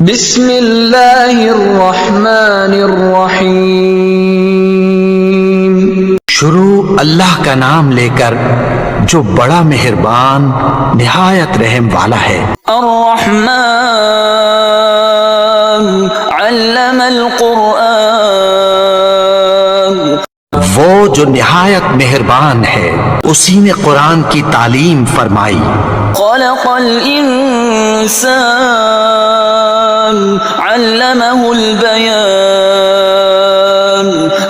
بسم اللہ الرحمن الرحیم۔ شروع اللہ کا نام لے کر جو بڑا مہربان نہایت رحم والا ہے۔ الرحمن علم القرآن۔ وہ جو نہایت مہربان ہے اسی نے قرآن کی تعلیم فرمائی۔ خلق الانسان علمہ البیان۔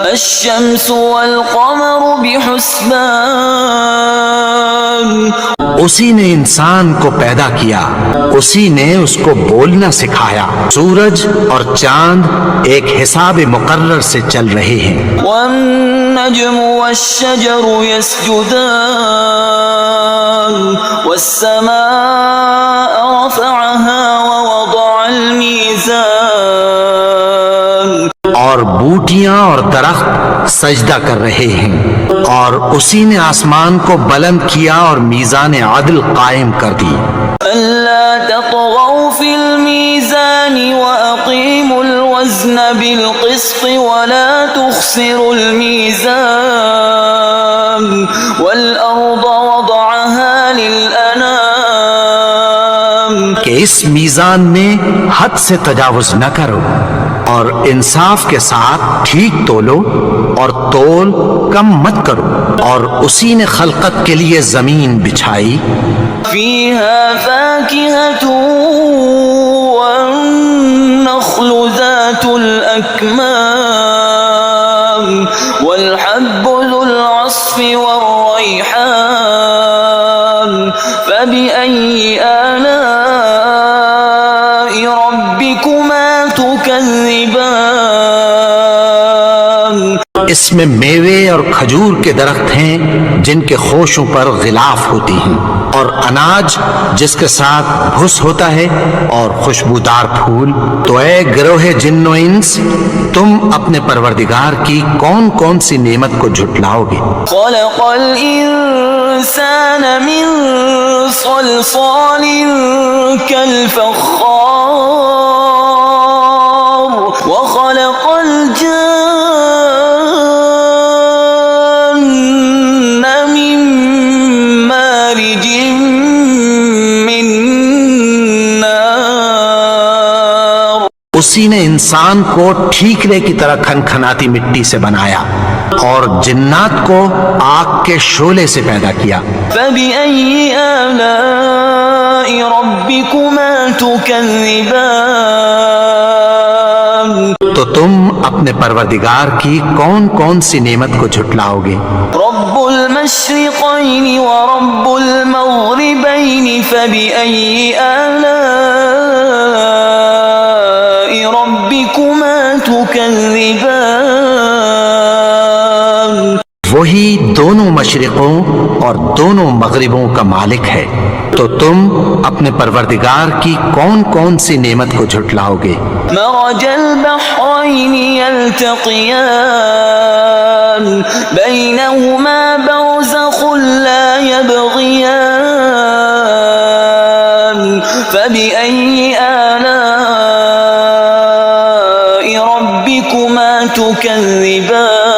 الشمس والقمر بحسبان۔ اسی نے انسان کو پیدا کیا، اسی نے اس کو بولنا سکھایا۔ سورج اور چاند ایک حساب مقرر سے چل رہے ہیں۔ والنجم والشجر يسجدان۔ والسماء رفعها ووضع الميزان۔ اور بوٹیاں اور درخت سجدہ کر رہے ہیں، اور اسی نے آسمان کو بلند کیا اور میزان عدل قائم کر دی۔ ألا تطغوا في الميزان وأقيموا الوزن بالقسط ولا تخسروا الميزان والأرض وضعها للأنام۔ کہ اس میزان میں حد سے تجاوز نہ کرو، اور انصاف کے ساتھ ٹھیک تولو، اور تول کم مت کرو۔ اور اسی نے خلقت کے لیے زمین بچھائی۔ فيها فاكهة والنخل ذات الأكمام والحب ذو العصف والريحان فبأي آلاء ربكما تكذبان۔ اس میں میوے اور کھجور کے درخت ہیں جن کے خوشوں پر غلاف ہوتی ہیں، اور اناج جس کے ساتھ بھس ہوتا ہے، اور خوشبودار پھول۔ تو اے گروہ جن و انس، تم اپنے پروردگار کی کون کون سی نعمت کو جھٹلاؤ گے؟ خلق الإنسان من صلصال كالفخار وخلق الجن من مارج من نار۔ اسی نے انسان کو ٹھیکرے کی طرح کھنکھناتی مٹی سے بنایا، اور جنات کو آگ کے شعلے سے پیدا کیا۔ فبأي آلاء ربكما تكذبان۔ تو تم اپنے پروردگار کی کون کون سی نعمت کو جھٹلاؤ گے؟ رب المشرقين ورب المغربين فبأي آلاء ربكما تكذبان۔ وہی دونوں مشرقوں اور دونوں مغربوں کا مالک ہے، تو تم اپنے پروردگار کی کون کون سی نعمت کو جھٹلاؤ گے؟ مرج البحرين يلتقيان بينهما برزخ لا يبغيان فبأي آلاء ربكما تكذبان۔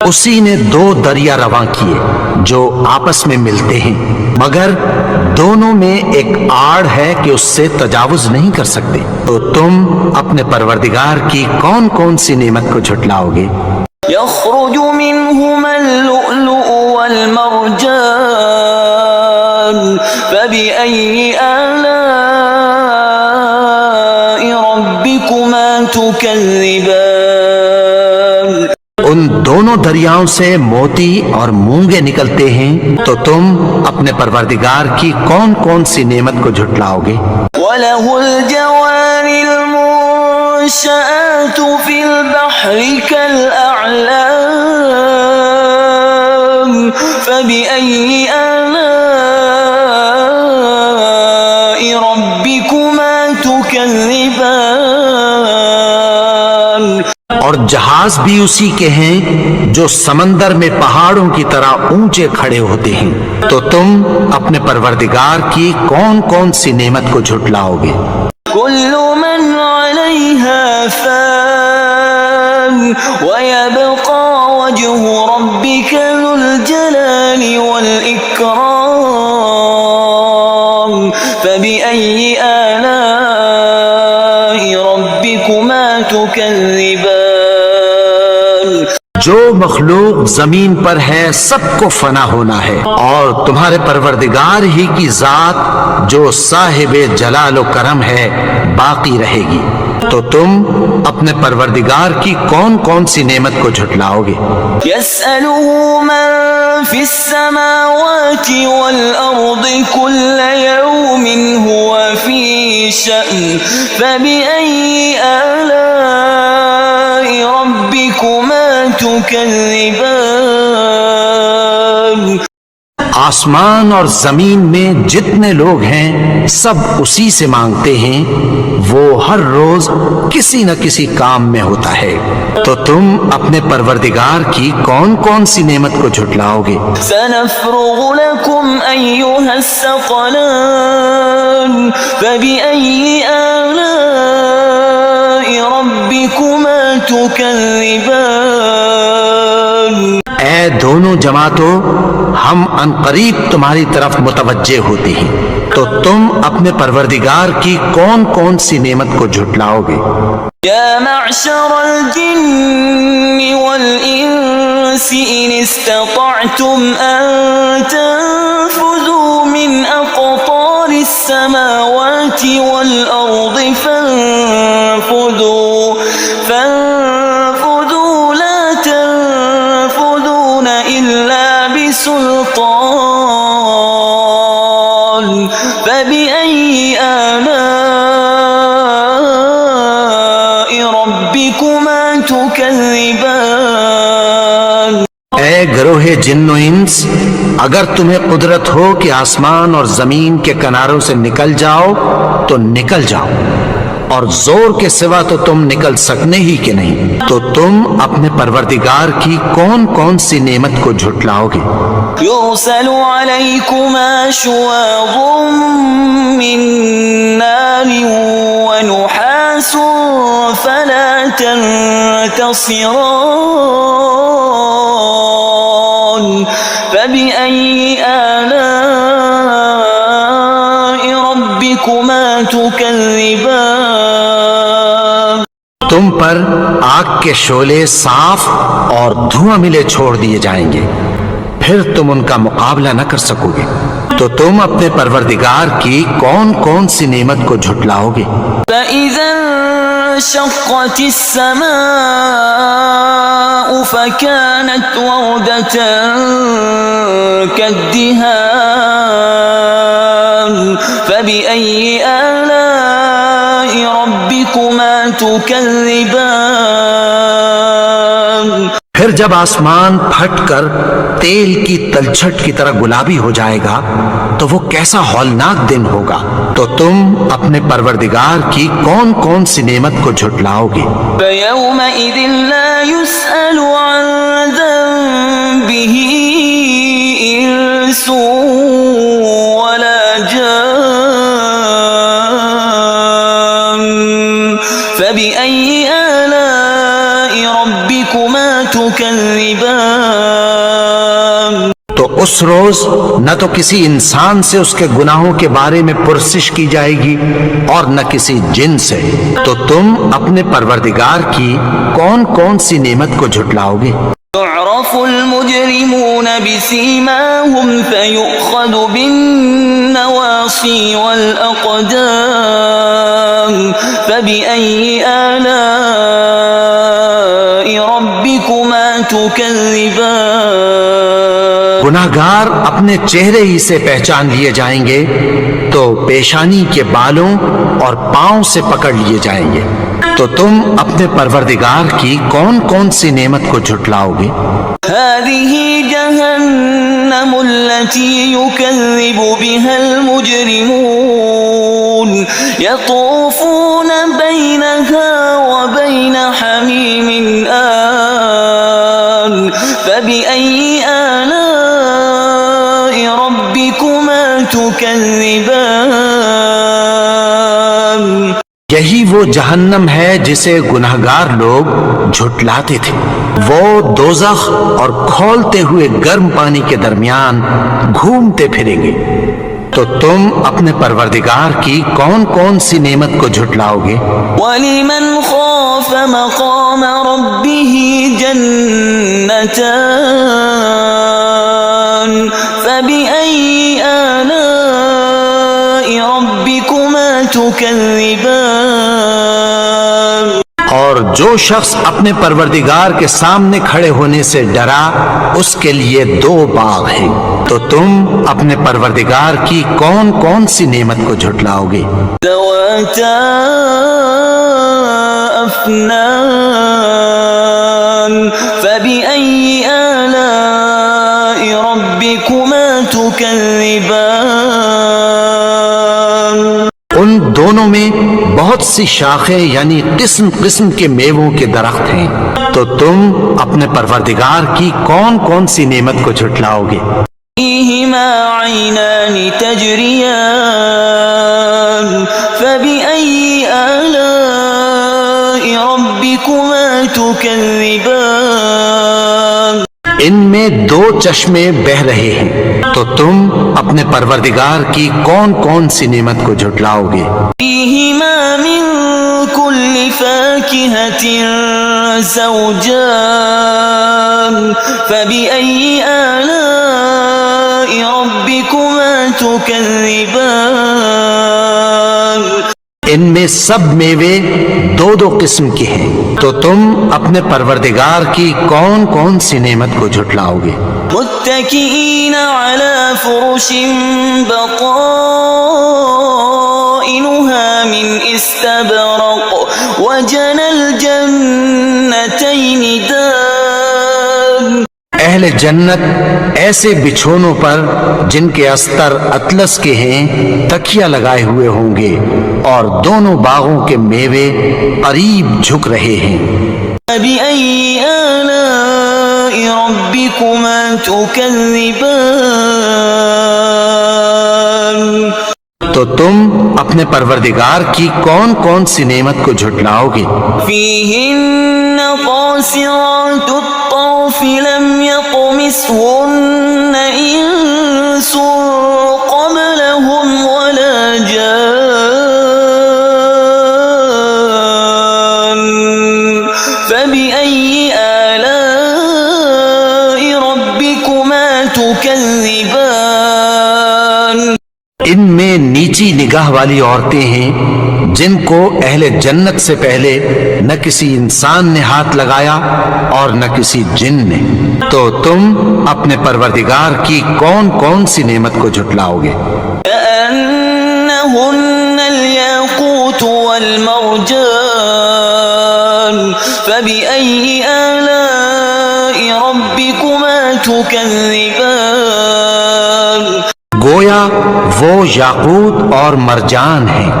اسی نے دو دریا رواں کیے جو آپس میں ملتے ہیں، مگر دونوں میں ایک آڑ ہے کہ اس سے تجاوز نہیں کر سکتے۔ تو تم اپنے پروردگار کی کون کون سی نعمت کو جھٹلاؤ گے؟ يخرج منهما اللؤلؤ والمرجان فبأي آلاء ربكما تكذبان۔ ان دونوں دریاؤں سے موتی اور مونگے نکلتے ہیں، تو تم اپنے پروردگار کی کون کون سی نعمت کو جھٹلاؤ گے؟ وله الجوار المنشآت في البحر كالأعلام فبأي آلاء ربكما تكذبان۔ اور جہاز بھی اسی کے ہیں جو سمندر میں پہاڑوں کی طرح اونچے کھڑے ہوتے ہیں، تو تم اپنے پروردگار کی کون کون سی نعمت کو جھٹلاؤ گے؟ كل من عليها فان ويبقى وجه ربك ذو الجلال والإكرام فبأي آلاء ربكما تكذبان جو مخلوق زمین پر ہے سب کو فنا ہونا ہے، اور تمہارے پروردگار ہی کی ذات جو صاحب جلال و کرم ہے باقی رہے گی۔ تو تم اپنے پروردگار کی کون کون سی نعمت کو جھٹلاؤ گے؟ يسأله من في السماوات والأرض كل يوم هو في شأن فبأي آلاء ربكما تكذبان آسمان اور زمین میں جتنے لوگ ہیں سب اسی سے مانگتے ہیں، وہ ہر روز کسی نہ کسی کام میں ہوتا ہے، تو تم اپنے پروردگار کی کون کون سی نعمت کو جھٹلاؤ گے؟ سنفرغ لكم أيها الثقلان فبأي آلاء ربكما تكذبان اے دونوں جماعتوں، ہم عنقریب تمہاری طرف متوجہ ہوتے ہیں، تو تم اپنے پروردگار کی کون کون سی نعمت کو جھٹلاؤ گے؟ يا معشر الجن والإنس إن استطعتم أن تنفذوا من أقطار السماوات والأرض فانفذوا لا تنفذون إلا بسلطان فبأي آلاء ربكما تكذبان اے گروہ جن و انس، اگر تمہیں قدرت ہو کہ آسمان اور زمین کے کناروں سے نکل جاؤ تو نکل جاؤ، اور زور کے سوا تو تم نکل سکنے ہی کہ نہیں، تو تم اپنے پروردگار کی کون کون سی نعمت کو جھٹلاؤ گے؟ يرسل عليكما شواظ من نار ونحاس فلا تنتصران فبأي آلاء ربكما تكذبان تم پر آگ کے شعلے صاف اور دھواں ملے چھوڑ دیے جائیں گے، پھر تم ان کا مقابلہ نہ کر سکو گے، تو تم اپنے پروردگار کی کون کون سی نعمت کو جھٹلاؤ گے؟ فإذا انشقت السماء فكانت وردة كالدهان فبأي آلاء ربكما تكذبان پھر جب آسمان پھٹ کر تیل کی تلچھٹ کی طرح گلابی ہو جائے گا تو وہ کیسا ہولناک دن ہوگا، تو تم اپنے پروردگار کی کون کون سی نعمت کو جھٹلاؤ گے؟ فيومئذ لا يسأل عن ذنبه إنس ولا جان فبأي آلاء ربكما تكذبان تو اس روز نہ تو کسی انسان سے اس کے گناہوں کے بارے میں پرسش کی جائے گی اور نہ کسی جن سے، تو تم اپنے پروردگار کی کون کون سی نعمت کو جھٹلاؤ گے؟ يعرف المجرمون بسيماهم فيؤخذ بالنواصي والأقدام فبأي آلاء ربكما تكذبان گناہگار اپنے چہرے ہی سے پہچان لیے جائیں گے، تو پیشانی کے بالوں اور پاؤں سے پکڑ لیے جائیں گے، تو تم اپنے پروردگار کی کون کون سی نعمت کو جھٹلاؤ گے؟ هذه جهنم التي يكذب بها المجرمون يطوفون بينها وبين حميم آن فبأي آلاء ربكما تكذبان یہی وہ جہنم ہے جسے گنہگار لوگ جھٹلاتے تھے۔ وہ دوزخ اور کھولتے ہوئے گرم پانی کے درمیان گھومتے پھریں گے۔ تو تم اپنے پروردگار کی کون کون سی نعمت کو جھٹلاؤ گے؟ وَلِمَنْ خَافَ مَقَامَ رَبِّهِ جَنَّتَانِ فَبِأَيِّ آلَاءِ رَبِّكُمَا تُكَذِّبَانِ۔ اور جو شخص اپنے پروردگار کے سامنے کھڑے ہونے سے ڈرا اس کے لیے 2 باغ ہیں۔ تو تم اپنے پروردگار کی کون کون سی نعمت کو جھٹلاؤ گے؟ ذَوَاتَا أَفْنَانٍ فَبِأَيِّ آلَاءِ رَبِّكُمَا تُكَذِّبَانِ۔ ان دونوں میں بہت سی شاخیں یعنی قسم قسم کے میووں کے درخت ہیں۔ تو تم اپنے پروردگار کی کون کون سی نعمت کو جھٹلاؤ گے؟ فِيهِمَا عَيْنَانِ تَجْرِيَانِ فَبِأَيِّ آلَاءِ رَبِّكُمَا تُكَذِّبَانِ۔ ان میں 2 چشمے بہہ رہے ہیں۔ تو تم اپنے پروردگار کی کون کون سی نعمت کو جھٹلاؤ گے؟ فِيهِمَا مِن كُلِّ فَاكِهَةٍ زَوْجَانِ فَبِأَيِّ آلَاءِ رَبِّكُمَا تُكَذِّبَانِ۔ ان میں سب میوے 2 قسم کے ہیں۔ تو تم اپنے پروردگار کی کون کون سی نعمت کو جھٹلاؤ گے؟ متكئين على فرش بطائنها من استبرق وجنى الجنتين دان۔ اہل جنت ایسے بچھونوں پر جن کے استر اطلس کے ہیں تکیہ لگائے ہوئے ہوں گے، اور دونوں باغوں کے میوے قریب جھک رہے ہیں۔ فَبِأَيِّ آلَاءِ رَبِّكُمَا تُكَذِّبَانِ۔ تو تم اپنے پروردگار کی کون کون سی نعمت کو جھٹلاؤ گے؟ فِيهِنَّ قَاصِرَاتُ الطَّرْفِ لَمْ يَطْمِثْهُنَّ إِنسٌ قَبْلَهُمْ وَلَا جَانٌّ فَبِأَيِّ آلَاءِ رَبِّكُمَا تُكَذِّبَانِ۔ ان میں نیچی نگاہ والی عورتیں ہیں جن کو اہل جنت سے پہلے نہ کسی انسان نے ہاتھ لگایا اور نہ کسی جن نے۔ تو تم اپنے پروردگار کی کون کون سی نعمت کو جھٹلاؤ گے؟ كأنهن الياقوت والمرجان فبأي آلاء ربكما تكذبان۔ گویا وہ یاقوت اور مرجان ہیں۔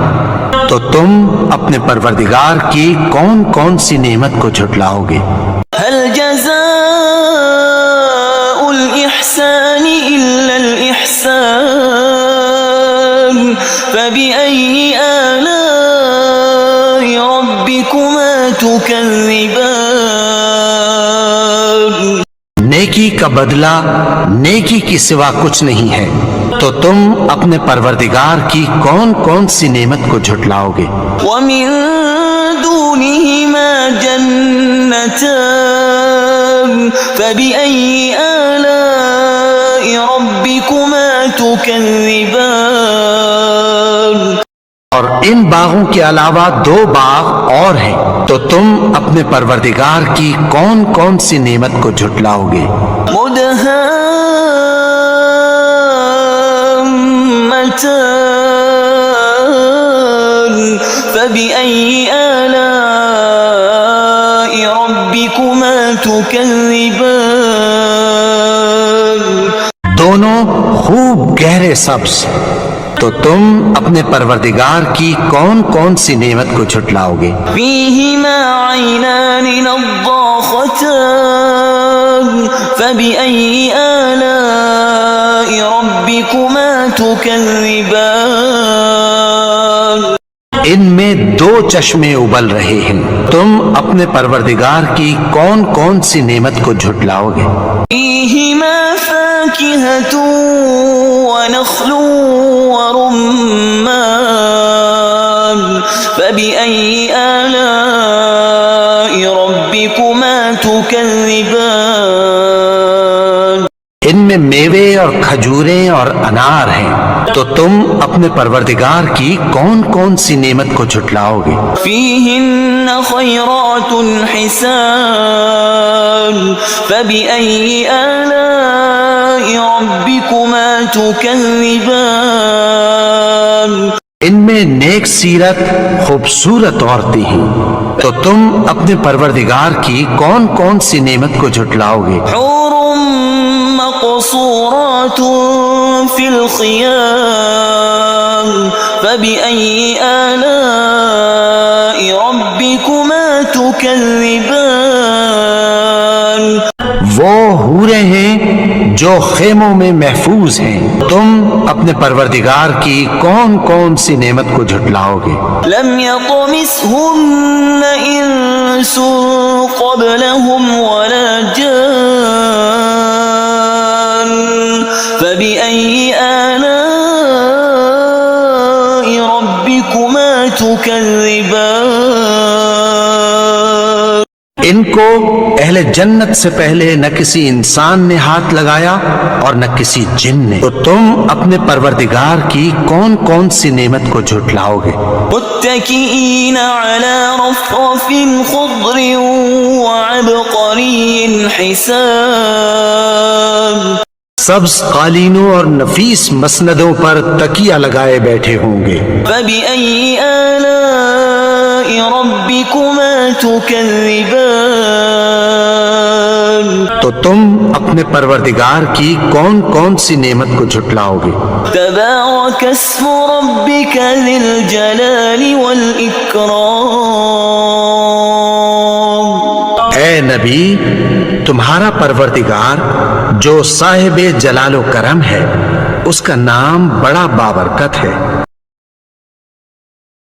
تو تم اپنے پروردگار کی کون کون سی نعمت کو جھٹلاؤ گے؟ هل جزاء الإحسان إلا الإحسان فبأي آلاء ربكما تكذبان۔ نیکی کا بدلہ نیکی کی سوا کچھ نہیں ہے۔ تو تم اپنے پروردگار کی کون کون سی نعمت کو جھٹلاؤ گے؟ ومن دونهما جنتان فبأي آلاء ربكما تكذبان۔ اور ان باغوں کے علاوہ 2 باغ اور ہیں۔ تو تم اپنے پروردگار کی کون کون سی نعمت کو جھٹلاؤ گے؟ مدهامتان فبأي آلاء ربكما تكذبان۔ دونوں خوب گہرے سبز۔ تو تم اپنے پروردگار کی کون کون سی نعمت کو جھٹلاؤ گے؟ فِيهِمَا عَيْنَانِ نَضَّاخَتَانِ فَبِأَيِّ آلَاءِ رَبِّكُمَا تُكَذِّبَانِ۔ ان میں دو چشمے ابل رہے ہیں، تم اپنے پروردگار کی کون کون سی نعمت کو جھٹلاؤ گے؟ فيهما فاكهة ونخل ورمان فبأي آلاء ربكما تكذبان ان میں میوے اور کھجوریں اور انار ہیں، تو تم اپنے پروردگار کی کون کون سی نعمت کو جھٹلاؤ گے؟ فيهن خيرات حسان فبأي آلاء ربكما تكذبان ان میں نیک سیرت خوبصورت عورتیں ہیں، تو تم اپنے پروردگار کی کون کون سی نعمت کو جھٹلاؤ گے؟ حور مقصورات في الخيام فبأي آلاء ربكما تكذبان وہ حوریں ہیں جو خیموں میں محفوظ ہیں، تم اپنے پروردگار کی کون کون سی نعمت کو جھٹلاؤ گے؟ لم يطمثهن إنس قبلهم ولا جان فبأي آلاء ربكما تكذبان ان کو اہل جنت سے پہلے نہ کسی انسان نے ہاتھ لگایا اور نہ کسی جن نے، تو تم اپنے پروردگار کی کون کون سی نعمت کو جھٹلاؤ گے؟ متكئين على رفرف خضر وعبقري حسان سبز قالینوں اور نفیس مسندوں پر تکیہ لگائے بیٹھے ہوں گے۔ فبأي آلاء ربكما تكذبان تو تم اپنے پروردگار کی کون کون سی نعمت کو جھٹلاؤ گے؟ تبارك اسم ربك ذي الجلال والإكرام اے نبی، تمہارا پروردگار جو صاحب جلال و کرم ہے، اس کا نام بڑا بابرکت ہے۔